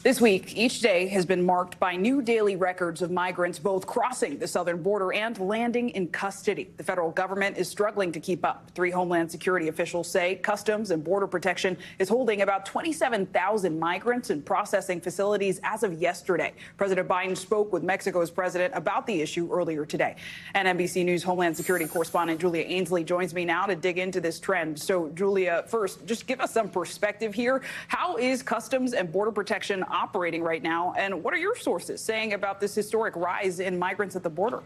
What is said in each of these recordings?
This week, each day has been marked by new daily records of migrants both crossing the southern border and landing in custody. The federal government is struggling to keep up. 3 Homeland Security officials say Customs and Border Protection is holding about 27,000 migrants in processing facilities as of yesterday. President Biden spoke with Mexico's president about the issue earlier today. And NBC News Homeland Security correspondent Julia Ainsley joins me now to dig into this trend. So, Julia, first, just give us some perspective here. How is Customs and Border Protection operating right now, and what are your sources saying about this historic rise in migrants at the border?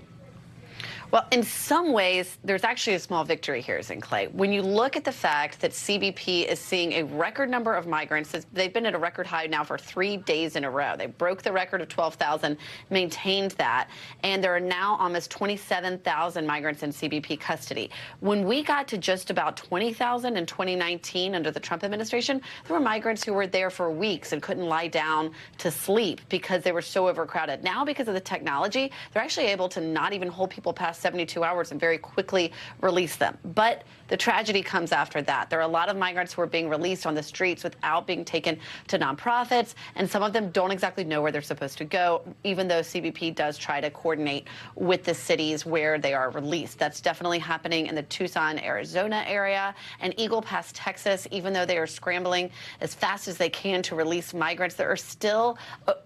Well, in some ways, there's actually a small victory here, Clay. When you look at the fact that CBP is seeing a record number of migrants, they've been at a record high now for 3 days in a row. They broke the record of 12,000, maintained that, and there are now almost 27,000 migrants in CBP custody. When we got to just about 20,000 in 2019 under the Trump administration, there were migrants who were there for weeks and couldn't lie down to sleep because they were so overcrowded. Now, because of the technology, they're actually able to not even hold people past 72 hours and very quickly release them. But the tragedy comes after that. There are a lot of migrants who are being released on the streets without being taken to nonprofits, and some of them don't exactly know where they're supposed to go, even though CBP does try to coordinate with the cities where they are released. That's definitely happening in the Tucson, Arizona area and Eagle Pass, Texas. Even though they are scrambling as fast as they can to release migrants, there are still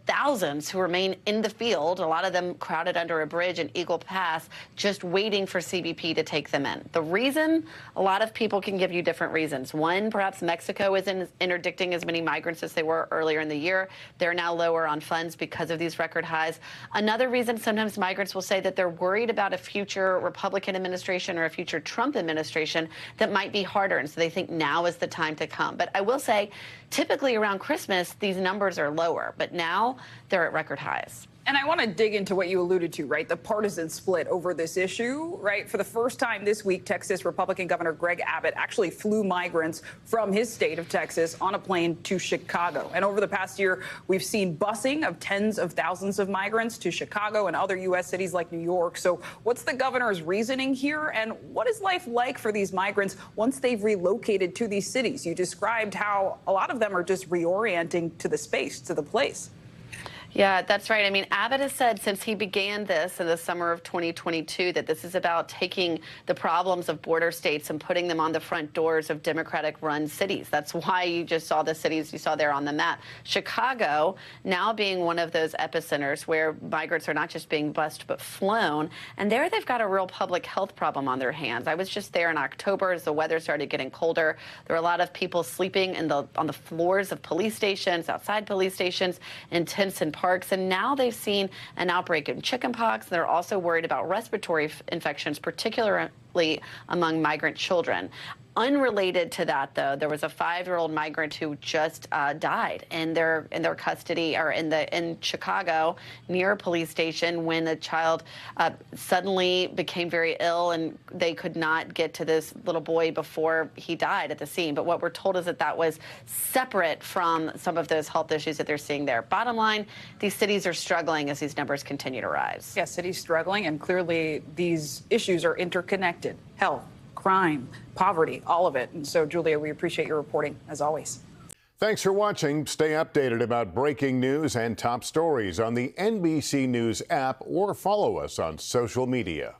thousands who remain in the field, a lot of them crowded under a bridge in Eagle Pass, just waiting for CBP to take them in. The reason, a lot of people can give you different reasons. One, perhaps Mexico isn't interdicting as many migrants as they were earlier in the year. They're now lower on funds because of these record highs. Another reason, sometimes migrants will say that they're worried about a future Republican administration or a future Trump administration that might be harder, and so they think now is the time to come. But I will say, typically around Christmas, these numbers are lower, but now they're at record highs. And I want to dig into what you alluded to, right? The partisan split over this issue, right? For the first time this week, Texas Republican Governor Greg Abbott actually flew migrants from his state of Texas on a plane to Chicago. And over the past year, we've seen busing of tens of thousands of migrants to Chicago and other U.S. cities like New York. So what's the governor's reasoning here? And what is life like for these migrants once they've relocated to these cities? You described how a lot of them are just reorienting to the space, to the place. Yeah, that's right. I mean, Abbott has said since he began this in the summer of 2022 that this is about taking the problems of border states and putting them on the front doors of Democratic-run cities. That's why you just saw the cities you saw there on the map. Chicago now being one of those epicenters where migrants are not just being bused but flown. And there they've got a real public health problem on their hands. I was just there in October as the weather started getting colder. There were a lot of people sleeping on the floors of police stations, outside police stations, in tents and parks, and now they've seen an outbreak of chickenpox. They're also worried about respiratory infections, particularly among migrant children. Unrelated to that, though, there was a 5-year-old migrant who just died in their custody, or in Chicago near a police station, when a child suddenly became very ill and they could not get to this little boy before he died at the scene. But what we're told is that was separate from some of those health issues that they're seeing there. Bottom line, these cities are struggling as these numbers continue to rise. Yes, cities struggling, and clearly these issues are interconnected. Health, crime, poverty, all of it. And so, Julia, we appreciate your reporting, as always. Thanks for watching. Stay updated about breaking news and top stories on the NBC News app or follow us on social media.